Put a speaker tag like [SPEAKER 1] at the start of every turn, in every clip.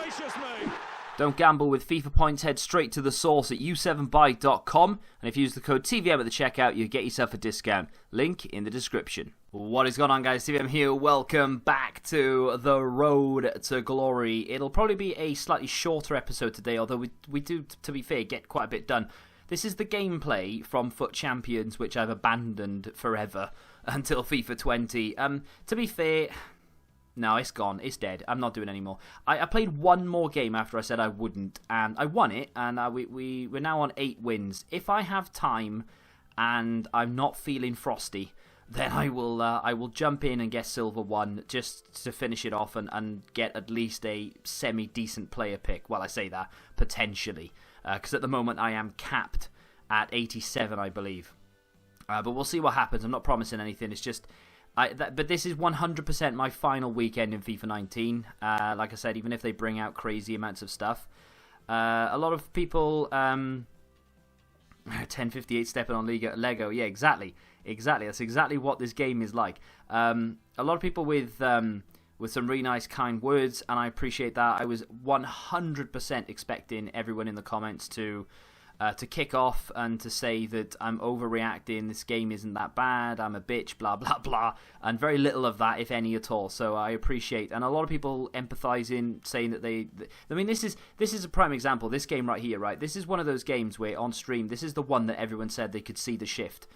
[SPEAKER 1] gracious me!
[SPEAKER 2] Don't gamble with FIFA points. Head straight to the source at u7buy.com, and if you use the code TVM at the checkout, you get yourself a discount. Link in the description. What is going on, guys? TVM here. Welcome back to the road to glory. It'll probably be a slightly shorter episode today, although we do, to be fair, get quite a bit done. This is the gameplay from Foot Champions, which I've abandoned forever until FIFA 20. To be fair, no, it's gone. It's dead. I'm not doing it anymore. I played one more game after I said I wouldn't, and I won it, and we're now on 8 wins. If I have time and I'm not feeling frosty, then I will jump in and get Silver 1 just to finish it off and get at least a semi-decent player pick. Well, I say that, potentially, because at the moment I am capped at 87, I believe. But we'll see what happens. I'm not promising anything. It's just... but this is 100% my final weekend in FIFA 19. Like I said, even if they bring out crazy amounts of stuff. A lot of people... 1058 stepping on Lego. Yeah, exactly. That's exactly what this game is like. A lot of people with some really nice, kind words, and I appreciate that. I was 100% expecting everyone in the comments to kick off and to say that I'm overreacting, this game isn't that bad, I'm a bitch, blah, blah, blah, and very little of that, if any at all, so I appreciate, and a lot of people empathizing, saying that I mean, this is a prime example, this game right here, right, this is one of those games where on stream, this is the one that everyone said they could see the shift.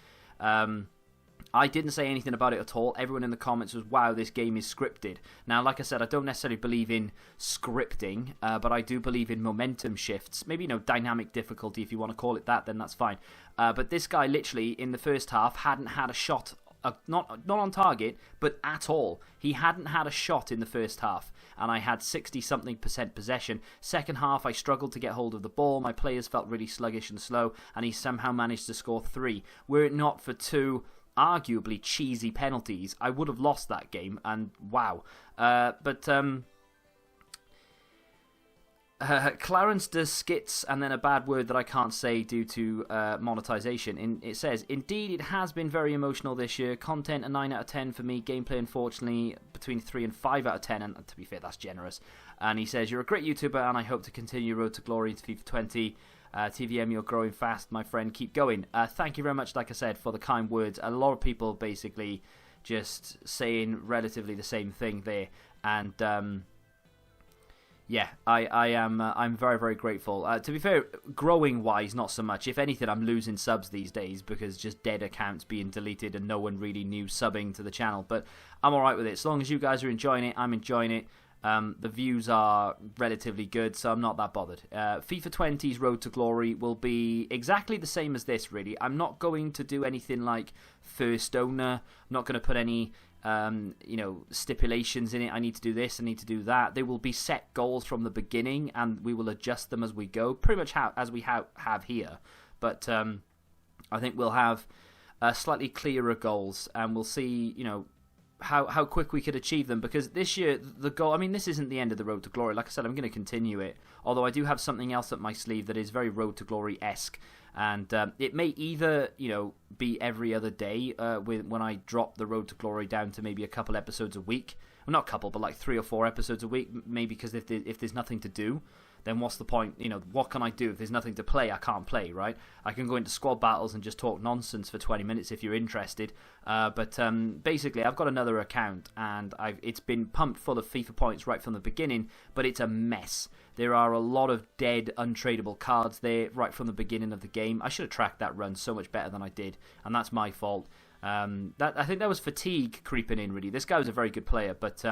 [SPEAKER 2] I didn't say anything about it at all. Everyone in the comments was, wow, this game is scripted. Now, like I said, I don't necessarily believe in scripting, but I do believe in momentum shifts. Maybe, dynamic difficulty, if you want to call it that, then that's fine. But this guy, literally, in the first half, hadn't had a shot, not on target, but at all. He hadn't had a shot in the first half, and I had 60-something% possession. Second half, I struggled to get hold of the ball. My players felt really sluggish and slow, and he somehow managed to score 3. Were it not for 2... arguably cheesy penalties, I would have lost that game, and wow. Clarence does skits and then a bad word that I can't say due to monetization. It says, indeed, it has been very emotional this year. Content a 9 out of 10 for me. Gameplay, unfortunately, between 3 and 5 out of 10, and to be fair, that's generous. And he says, you're a great YouTuber, and I hope to continue road to glory into FIFA 20. TVM, you're growing fast, my friend. Keep going. Thank you very much, like I said, for the kind words. A lot of people basically just saying relatively the same thing there, and yeah, I'm very, very grateful. To be fair, growing wise, not so much. If anything, I'm losing subs these days because just dead accounts being deleted and no one really new subbing to the channel. But I'm all right with it. As long as you guys are enjoying it, I'm enjoying it. The views are relatively good, so I'm not that bothered. FIFA 20's Road to Glory will be exactly the same as this, really. I'm not going to do anything like first owner. I'm not going to put any, stipulations in it. I need to do this, I need to do that. There will be set goals from the beginning, and we will adjust them as we go, pretty much as we have here. But I think we'll have slightly clearer goals, and we'll see, how quick we could achieve them, because this year the goal, I mean, this isn't the end of the Road to Glory. Like I said, I'm going to continue it, although I do have something else up my sleeve that is very Road to Glory-esque, and it may either be every other day when I drop the Road to Glory down to maybe a couple episodes a week. Well, not a couple, but like 3 or 4 episodes a week, maybe, because if there's nothing to do, then what's the point? What can I do? If there's nothing to play, I can't play, right? I can go into squad battles and just talk nonsense for 20 minutes if you're interested. But basically, I've got another account, and it's been pumped full of FIFA points right from the beginning, but it's a mess. There are a lot of dead, untradeable cards there right from the beginning of the game. I should have tracked that run so much better than I did, and that's my fault. I think that was fatigue creeping in, really. This guy was a very good player, but...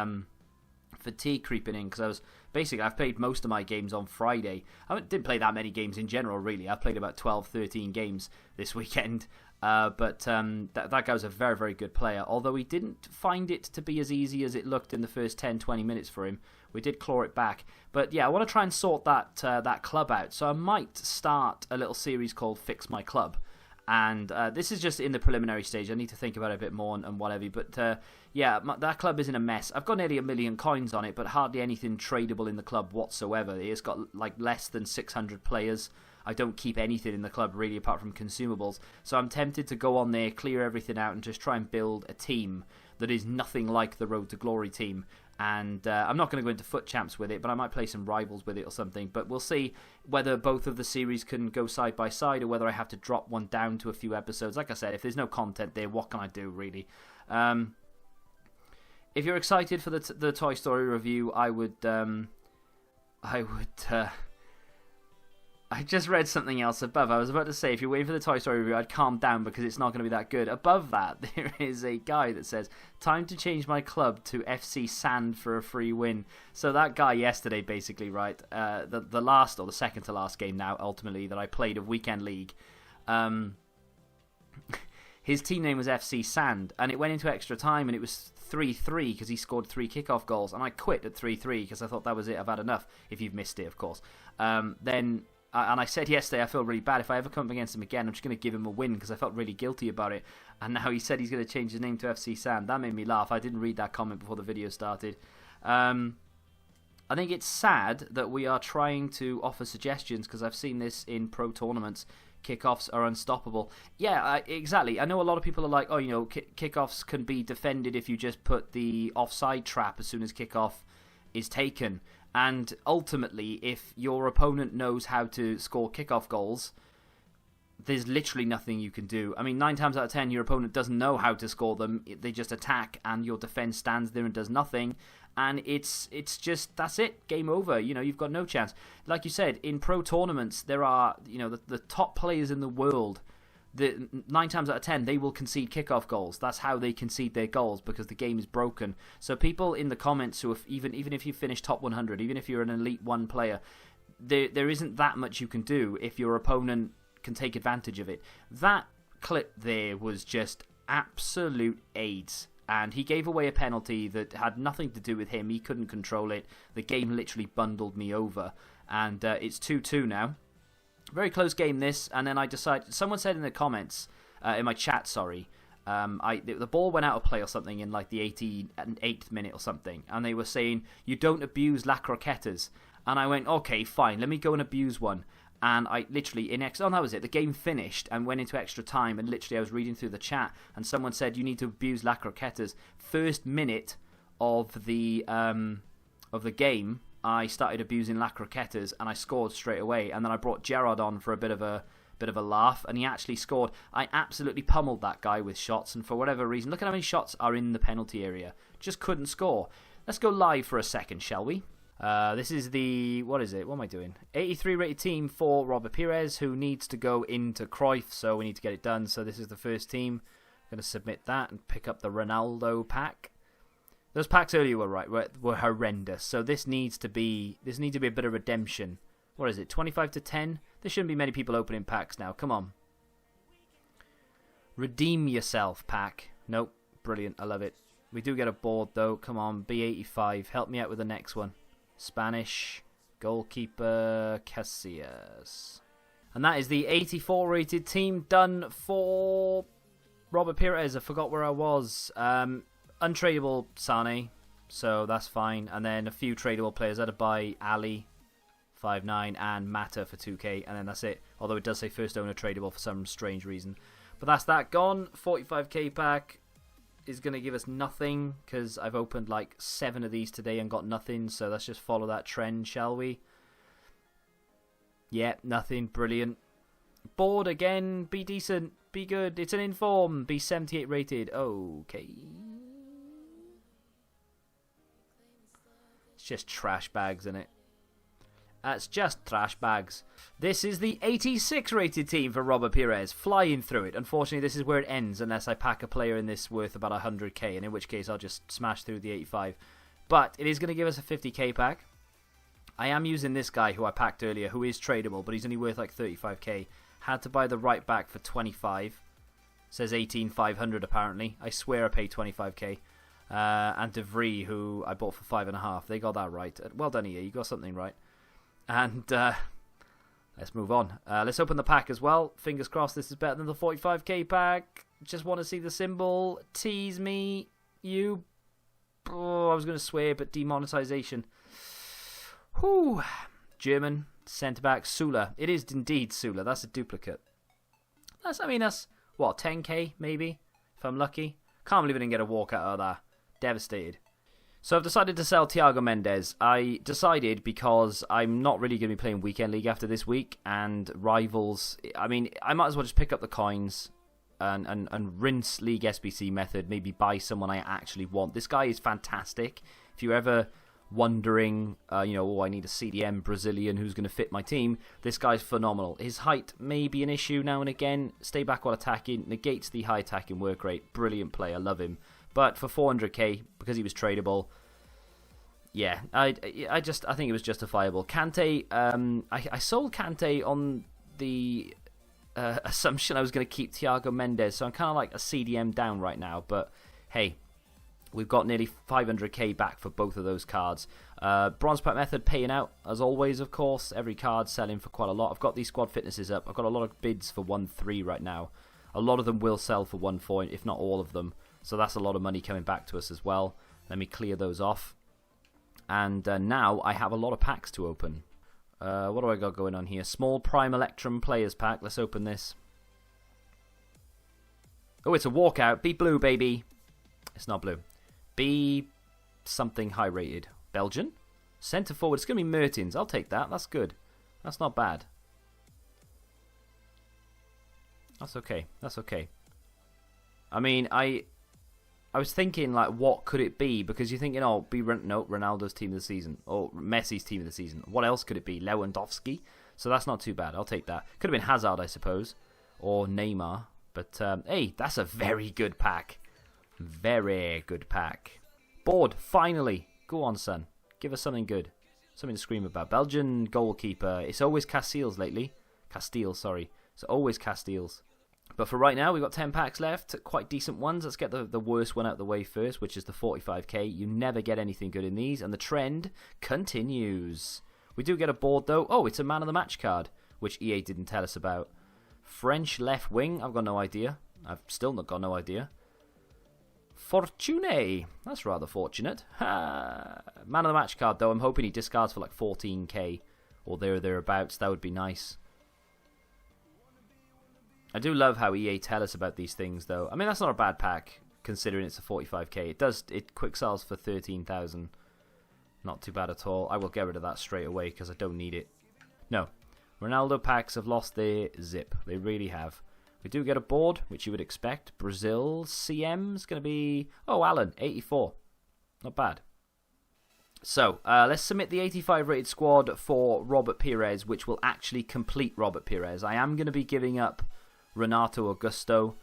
[SPEAKER 2] fatigue creeping in, because I've played most of my games on Friday. I didn't play that many games in general, really. I've played about 12-13 games this weekend, but that guy was a very, very good player, although he didn't find it to be as easy as it looked in the first 10-20 minutes for him. We did claw it back, but yeah, I want to try and sort that club out, so I might start a little series called Fix My Club. And this is just in the preliminary stage. I need to think about it a bit more and whatever. But yeah, that club is in a mess. I've got nearly 1 million coins on it, but hardly anything tradable in the club whatsoever. It's got like less than 600 players. I don't keep anything in the club really apart from consumables. So I'm tempted to go on there, clear everything out, and just try and build a team that is nothing like the Road to Glory team. And I'm not going to go into foot champs with it, but I might play some rivals with it or something. But we'll see whether both of the series can go side by side, or whether I have to drop one down to a few episodes. Like I said, if there's no content there, what can I do, really? If you're excited for the Toy Story review, I just read something else above. I was about to say, if you're waiting for the Toy Story review, I'd calm down because it's not going to be that good. Above that, there is a guy that says, time to change my club to FC Sand for a free win. So that guy yesterday, basically, right, the last, or the second to last game now, ultimately, that I played of Weekend League, his team name was FC Sand, and it went into extra time, and it was 3-3 because he scored 3 kickoff goals, and I quit at 3-3 because I thought that was it, I've had enough, if you've missed it, of course. And I said yesterday I feel really bad. If I ever come up against him again, I'm just going to give him a win because I felt really guilty about it. And now he said he's going to change his name to FC Sand. That made me laugh. I didn't read that comment before the video started. I think it's sad that we are trying to offer suggestions because I've seen this in pro tournaments. Kickoffs are unstoppable. Yeah, exactly. I know a lot of people are like, oh, you know, kickoffs can be defended if you just put the offside trap as soon as kickoff is taken. And ultimately, if your opponent knows how to score kickoff goals, there's literally nothing you can do. I mean, 9 times out of 10, your opponent doesn't know how to score them. They just attack, and your defense stands there and does nothing. And it's just, that's it, game over. You know, you've got no chance. Like you said, in pro tournaments, there are, you know, the top players in the world. 9 times out of 10, they will concede kickoff goals. That's how they concede their goals, because the game is broken. So people in the comments who, even if you finish top 100, even if you're an Elite 1 player, there isn't that much you can do if your opponent can take advantage of it. That clip there was just absolute AIDS. And he gave away a penalty that had nothing to do with him. He couldn't control it. The game literally bundled me over. And it's 2-2 now. Very close game this, and then I decided. Someone said in the comments, in my chat, sorry, the ball went out of play or something in like the 88th minute or something, and they were saying you don't abuse La Croquetas, and I went, okay, fine, let me go and abuse one, and I literally that was it. The game finished and went into extra time, and literally I was reading through the chat, and someone said you need to abuse La Croquetas. First minute of the game, I started abusing La Croquetas and I scored straight away, and then I brought Gerard on for a bit of a laugh, and he actually scored. I absolutely pummeled that guy with shots, and for whatever reason, look at how many shots are in the penalty area. Just couldn't score. Let's go live for a second, shall we? This is the, what is it? What am I doing? 83 rated team for Robert Pires, who needs to go into Cruyff, so we need to get it done. So this is the first team. I'm going to submit that and pick up the Ronaldo pack. Those packs earlier were horrendous, so this needs to be a bit of redemption. What is it, 25 to 10? There shouldn't be many people opening packs now. Come on. Redeem yourself, pack. Nope. Brilliant. I love it. We do get a board, though. Come on. B85. Help me out with the next one. Spanish. Goalkeeper. Casillas. And that is the 84 rated team done for Robert Pires. I forgot where I was. Untradeable Sane, so that's fine. And then a few tradable players. I had to buy Ali, 5.9, and Mata for 2k, and then that's it. Although it does say first owner tradable for some strange reason. But that's that gone. 45k pack is going to give us nothing, because I've opened like 7 of these today and got nothing. So let's just follow that trend, shall we? Yeah, nothing. Brilliant. Board again. Be decent. Be good. It's an inform. Be 78 rated. Okay. It's just trash bags, isn't it? That's just trash bags. This is the 86 rated team for Robert Pires, flying through it. Unfortunately, this is where it ends unless I pack a player in this worth about 100k, and in which case I'll just smash through the 85. But it is going to give us a 50k pack. I am using this guy who I packed earlier, who is tradable, but he's only worth like 35k. Had to buy the right back for 25. Says 18,500 apparently. I swear I paid 25k. And De Vries, who I bought for 5.5. They got that right. Well done, EA. You got something right. And let's move on. Let's open the pack as well. Fingers crossed this is better than the 45k pack. Just want to see the symbol. Tease me. You. Oh, I was going to swear, but demonetization. Whew. German. Centre-back, Sula. It is indeed Sula. That's a duplicate. That's, what, 10k maybe? If I'm lucky. Can't believe I didn't get a walkout out of that. Devastated. So I've decided to sell Thiago Mendes. I decided because I'm not really going to be playing Weekend League after this week, and Rivals, I might as well just pick up the coins and rinse League SBC method, maybe buy someone I actually want. This guy is fantastic. If you're ever wondering, I need a CDM Brazilian who's going to fit my team, this guy's phenomenal. His height may be an issue now and again. Stay back while attacking, negates the high attacking work rate. Brilliant player, love him. But for 400k, because he was tradable, yeah, I think it was justifiable. Kante, I sold Kante on the assumption I was going to keep Thiago Mendes, so I'm kind of like a CDM down right now. But hey, we've got nearly 500k back for both of those cards. Bronze Pack Method paying out, as always, of course. Every card selling for quite a lot. I've got these squad fitnesses up. I've got a lot of bids for 1.3 right now. A lot of them will sell for 1.4, if not all of them. So that's a lot of money coming back to us as well. Let me clear those off. And now I have a lot of packs to open. What do I got going on here? Small Prime Electrum Players Pack. Let's open this. Oh, it's a walkout. Be blue, baby. It's not blue. Be something high rated. Belgian? Centre forward. It's going to be Mertens. I'll take that. That's good. That's not bad. That's okay. That's okay. I was thinking, like, what could it be? Because you're thinking, Ronaldo's team of the season. Or Messi's team of the season. What else could it be? Lewandowski? So that's not too bad. I'll take that. Could have been Hazard, I suppose. Or Neymar. But, hey, that's a very good pack. Very good pack. Board, finally. Go on, son. Give us something good. Something to scream about. Belgian goalkeeper. It's always Castiles lately. Castile, sorry. It's always Castiles. But for right now, we've got 10 packs left. Quite decent ones. Let's get the worst one out of the way first, which is the 45k. You never get anything good in these. And the trend continues. We do get a board, though. Oh, it's a man of the match card, which EA didn't tell us about. French left wing. I've got no idea. I've still not got no idea. Fortuné. That's rather fortunate. Ha. Man of the match card, though. I'm hoping he discards for like 14k or thereabouts. That would be nice. I do love how EA tell us about these things, though. That's not a bad pack, considering it's a 45k. It quick sells for 13,000. Not too bad at all. I will get rid of that straight away, because I don't need it. No. Ronaldo packs have lost their zip. They really have. We do get a board, which you would expect. Brazil CM's going to be... Oh, Alan, 84. Not bad. So, let's submit the 85 rated squad for Robert Pires, which will actually complete Robert Pires. I am going to be giving up Renato Augusto,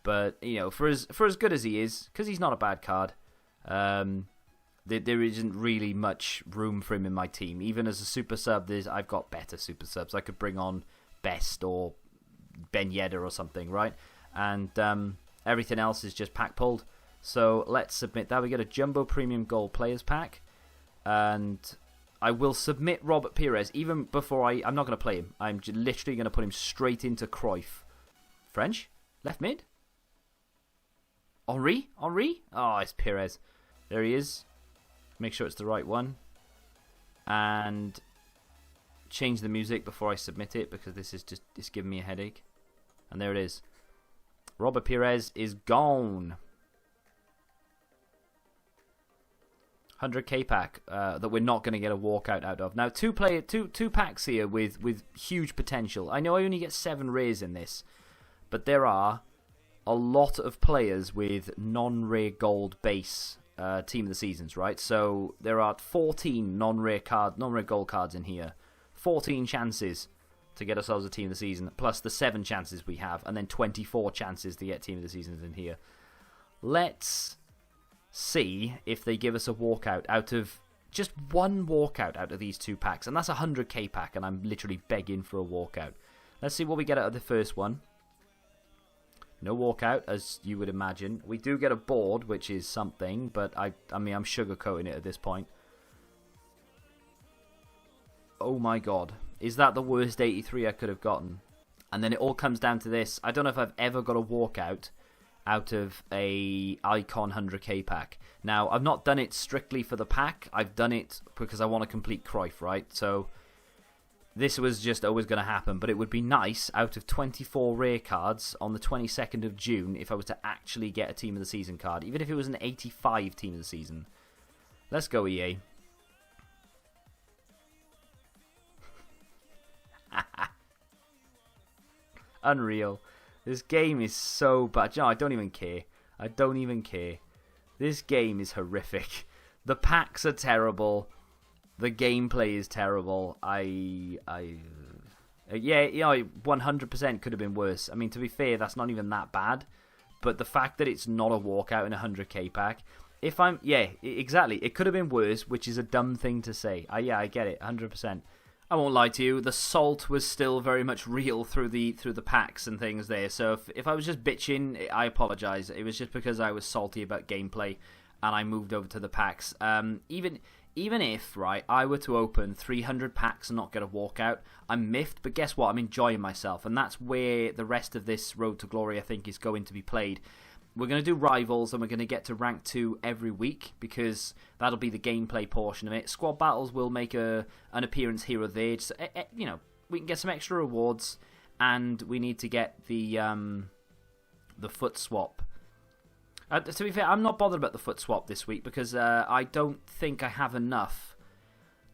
[SPEAKER 2] but for as good as he is, because he's not a bad card, there isn't really much room for him in my team. Even as a super sub, I've got better super subs. I could bring on Best or Ben Yedder or something, right? And everything else is just pack pulled. So let's submit that. We get a Jumbo Premium Gold Players Pack, and I will submit Robert Pires even before I'm not going to play him. I'm literally going to put him straight into Cruyff. French? Left mid? Henri? Oh, it's Pires. There he is. Make sure it's the right one. And change the music before I submit it, because it's giving me a headache. And there it is. Robert Pires is gone. 100k pack that we're not going to get a walkout out of. Now, two packs here with huge potential. I know I only get 7 rares in this, but there are a lot of players with non-rare gold base team of the seasons, right? So there are 14 non-rare gold cards in here. 14 chances to get ourselves a team of the season, plus the 7 chances we have, and then 24 chances to get team of the seasons in here. Let's see if they give us a walkout out of just one walkout out of these 2 packs, and that's a 100k pack, and I'm literally begging for a walkout. Let's see what we get out of the first one. No walkout, as you would imagine. We do get a board, which is something, but I'm sugarcoating it at this point. Oh my god. Is that the worst 83 I could have gotten? And then it all comes down to this. I don't know if I've ever got a walkout out of a Icon 100k pack. Now, I've not done it strictly for the pack. I've done it because I want to complete Cruyff, right? So this was just always going to happen, but it would be nice out of 24 rare cards on the 22nd of June if I was to actually get a Team of the Season card, even if it was an 85 Team of the Season. Let's go, EA. Unreal. This game is so bad. You know, I don't even care. I don't even care. This game is horrific. The packs are terrible. The gameplay is terrible. Yeah, you know, 100% could have been worse. I mean, to be fair, that's not even that bad. But the fact that it's not a walkout in a 100k pack, yeah, exactly. It could have been worse, which is a dumb thing to say. Yeah, I get it, 100%. I won't lie to you. The salt was still very much real through the packs and things there. So if I was just bitching, I apologize. It was just because I was salty about gameplay, and I moved over to the packs. Even if, right, I were to open 300 packs and not get a walkout, I'm miffed, but guess what? I'm enjoying myself, and that's where the rest of this Road to Glory, I think, is going to be played. We're going to do Rivals, and we're going to get to Rank 2 every week, because that'll be the gameplay portion of it. Squad Battles will make an appearance here or there. Just, you know, we can get some extra rewards, and we need to get the foot swap. To be fair, I'm not bothered about the foot swap this week because I don't think I have enough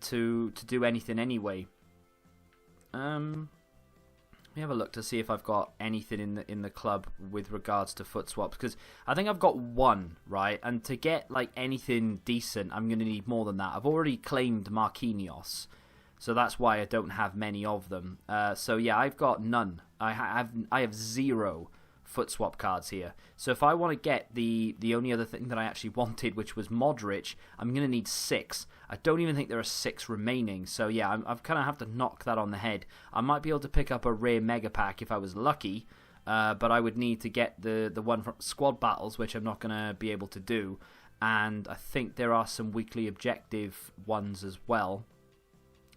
[SPEAKER 2] to do anything anyway. Let me have a look to see if I've got anything in the club with regards to foot swaps, because I think I've got one, right? And to get like anything decent, I'm going to need more than that. I've already claimed Marquinhos, so that's why I don't have many of them. So yeah, I've got none. I have 0 foot swap cards here. So if I want to get the only other thing that I actually wanted, which was Modric, I'm going to need 6. I don't even think there are 6 remaining. So yeah, I've kind of have to knock that on the head. I might be able to pick up a rare mega pack if I was lucky, but I would need to get the one from Squad Battles, which I'm not going to be able to do. And I think there are some weekly objective ones as well.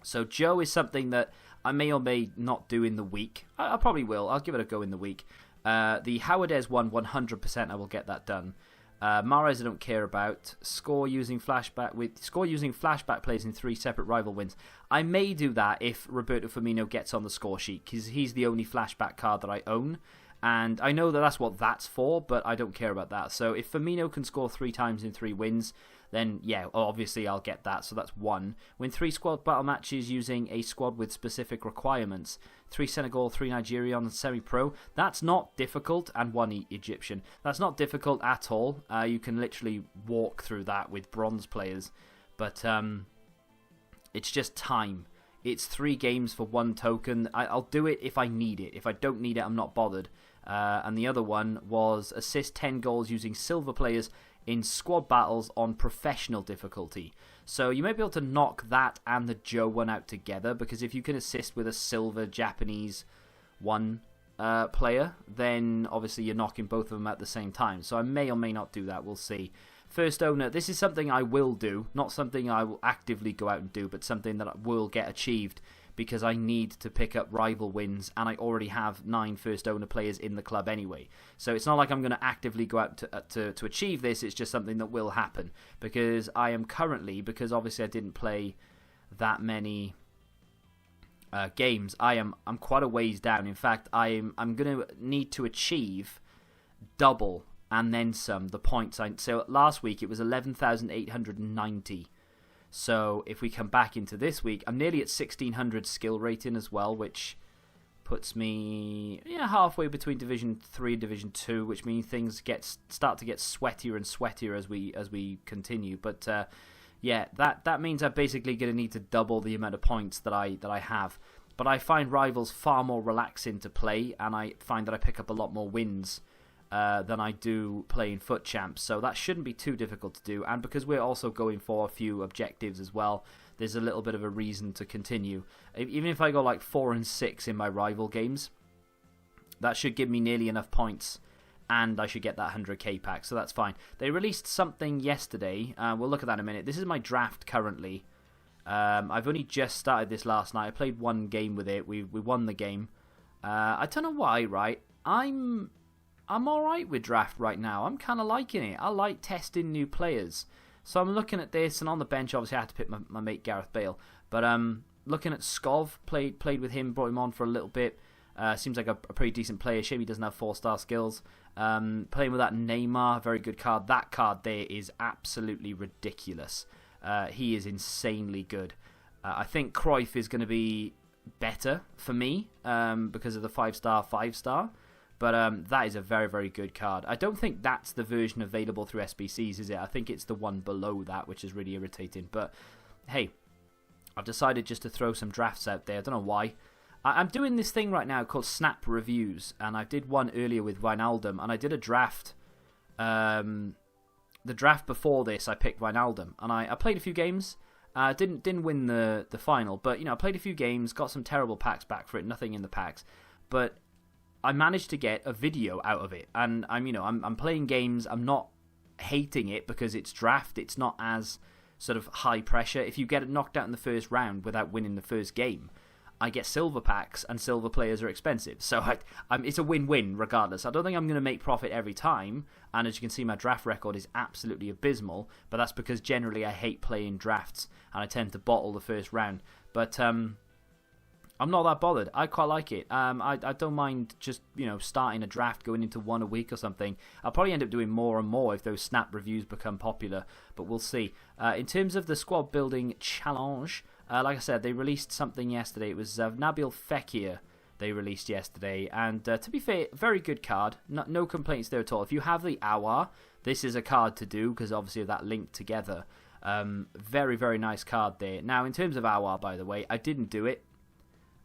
[SPEAKER 2] So Joe is something that I may or may not do in the week. I probably will. I'll give it a go in the week. The Howardez one, 100% I will get that done. Mahrez I don't care about. Score using flashback plays in 3 separate rival wins. I may do that if Roberto Firmino gets on the score sheet, because he's the only flashback card that I own. And I know that that's what that's for, but I don't care about that. So if Firmino can score 3 times in 3 wins, then yeah, obviously I'll get that. So that's 1. Win 3 squad battle matches using a squad with specific requirements. 3 Senegal, 3 Nigeria on the semi-pro. That's not difficult, and 1 Egyptian. That's not difficult at all. You can literally walk through that with bronze players. But it's just time. It's 3 games for 1 token. I'll do it if I need it. If I don't need it, I'm not bothered. And the other one was assist 10 goals using silver players in squad battles on professional difficulty. So you may be able to knock that and the Joe one out together, because if you can assist with a silver Japanese one player, then obviously you're knocking both of them at the same time. So I may or may not do that. We'll see. First owner, this is something I will do, not something I will actively go out and do, but something that will get achieved, because I need to pick up rival wins, and I already have 9 first owner players in the club anyway. So it's not like I'm going to actively go out to achieve this. It's just something that will happen, because I am currently, because obviously I didn't play that many games, I'm quite a ways down. In fact, I'm going to need to achieve double and then some the points. So last week it was 11,890. So if we come back into this week, I'm nearly at 1600 skill rating as well, which puts me halfway between Division 3 and Division 2, which means things start to get sweatier and sweatier as we continue. But yeah, that means I'm basically going to need to double the amount of points that I have. But I find Rivals far more relaxing to play, and I find that I pick up a lot more wins than I do playing Foot Champs, so that shouldn't be too difficult to do. And because we're also going for a few objectives as well, there's a little bit of a reason to continue. Even if I go like 4 and 6 in my rival games, that should give me nearly enough points, and I should get that 100k pack, so that's fine. They released something yesterday, we'll look at that in a minute. This is my draft currently. I've only just started this last night. I played 1 game with it. We won the game. I don't know why, right? I'm alright with draft right now. I'm kind of liking it. I like testing new players. So I'm looking at this, and on the bench, obviously I had to pick my mate Gareth Bale. But looking at Skov, played with him, brought him on for a little bit. Seems like a pretty decent player. Shame he doesn't have 4-star skills. Playing with that Neymar, very good card. That card there is absolutely ridiculous. He is insanely good. I think Cruyff is going to be better for me because of the 5-star. But that is a very, very good card. I don't think that's the version available through SBCs, is it? I think it's the one below that, which is really irritating. But hey, I've decided just to throw some drafts out there. I don't know why. I'm doing this thing right now called Snap Reviews, and I did one earlier with Wijnaldum, and I did a draft. The draft before this, I picked Wijnaldum, and I played a few games. Didn't win the final, but I played a few games, got some terrible packs back for it, nothing in the packs, but I managed to get a video out of it, and I'm playing games. I'm not hating it because it's draft. It's not as sort of high pressure. If you get knocked out in the first round without winning the first game, I get silver packs, and silver players are expensive. So it's a win-win regardless. I don't think I'm going to make profit every time, and as you can see, my draft record is absolutely abysmal, but that's because generally I hate playing drafts, and I tend to bottle the first round. But I'm not that bothered. I quite like it. I don't mind just starting a draft, going into one a week or something. I'll probably end up doing more and more if those Snap Reviews become popular, but we'll see. In terms of the squad building challenge, like I said, they released something yesterday. It was Nabil Fekir they released yesterday, and to be fair, very good card. No complaints there at all. If you have the Awar, this is a card to do because obviously of that link together. Very, very nice card there. Now, in terms of Awar, by the way, I didn't do it.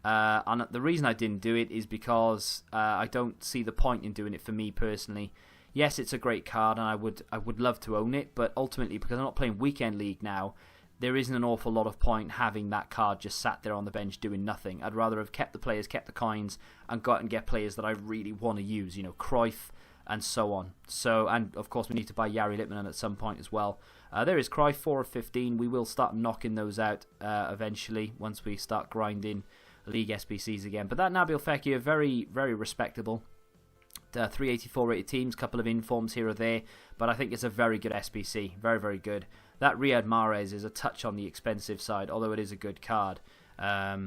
[SPEAKER 2] And the reason I didn't do it is because I don't see the point in doing it for me personally. Yes, it's a great card, and I would love to own it, but ultimately, because I'm not playing Weekend League now, there isn't an awful lot of point having that card just sat there on the bench doing nothing. I'd rather have kept the players, kept the coins, and go out and get players that I really want to use, Cruyff and so on. And of course, we need to buy Jari Litmanen at some point as well. There is Cruyff, 4 of 15. We will start knocking those out eventually once we start grinding League SBCs again. But that Nabil Fekir, very, very respectable. 384 rated teams, couple of informs here or there, but I think it's a very good SBC. Very, very good. That Riyad Mahrez is a touch on the expensive side, although it is a good card. I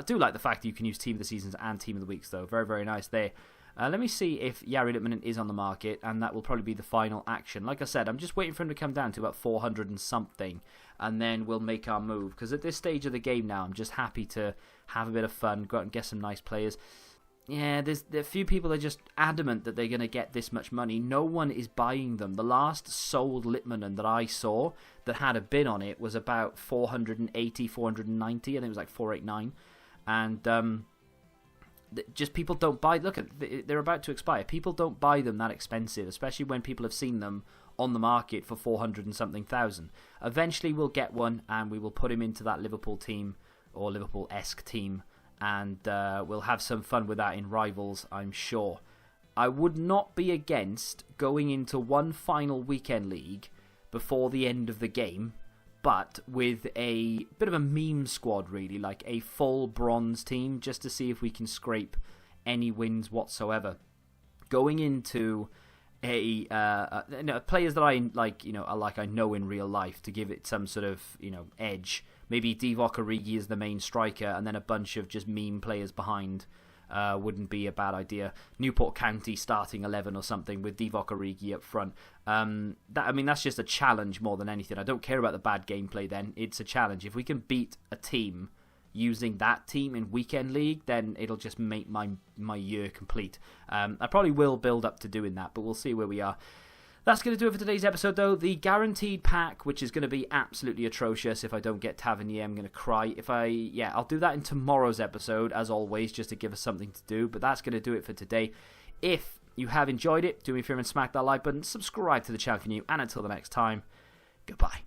[SPEAKER 2] do like the fact that you can use Team of the Seasons and Team of the Weeks, though. Very, very nice there. Let me see if Jari Litmanen is on the market, and that will probably be the final action. Like I said, I'm just waiting for him to come down to about 400 and something, and then we'll make our move. Because at this stage of the game now, I'm just happy to have a bit of fun, go out and get some nice players. Yeah, there are a few people that are just adamant that they're going to get this much money. No one is buying them. The last sold Litmanen that I saw that had a bid on it was about 480, 490. I think it was like 489. And just people don't buy. Look, they're about to expire. People don't buy them that expensive, especially when people have seen them on the market for 400 and something thousand. Eventually we'll get one, and we will put him into that Liverpool team, or Liverpool-esque team, and we'll have some fun with that in Rivals, I'm sure. I would not be against going into one final Weekend League before the end of the game, but with a bit of a meme squad, really, like a full bronze team, just to see if we can scrape any wins whatsoever. Going into players that I like, I know in real life, to give it some sort of edge. Maybe Divock Origi is the main striker, and then a bunch of just meme players behind. Wouldn't be a bad idea. Newport County starting 11 or something with Divock Origi up front. That's just a challenge more than anything. I don't care about the bad gameplay then. It's a challenge. If we can beat a team using that team in Weekend League, then it'll just make my year complete. I probably will build up to doing that, but we'll see where we are. That's going to do it for today's episode, though. The guaranteed pack, which is going to be absolutely atrocious. If I don't get Tavernier, I'm going to cry. I'll do that in tomorrow's episode, as always, just to give us something to do. But that's going to do it for today. If you have enjoyed it, do me a favor and smack that like button. Subscribe to the channel if you're new. And until the next time, goodbye.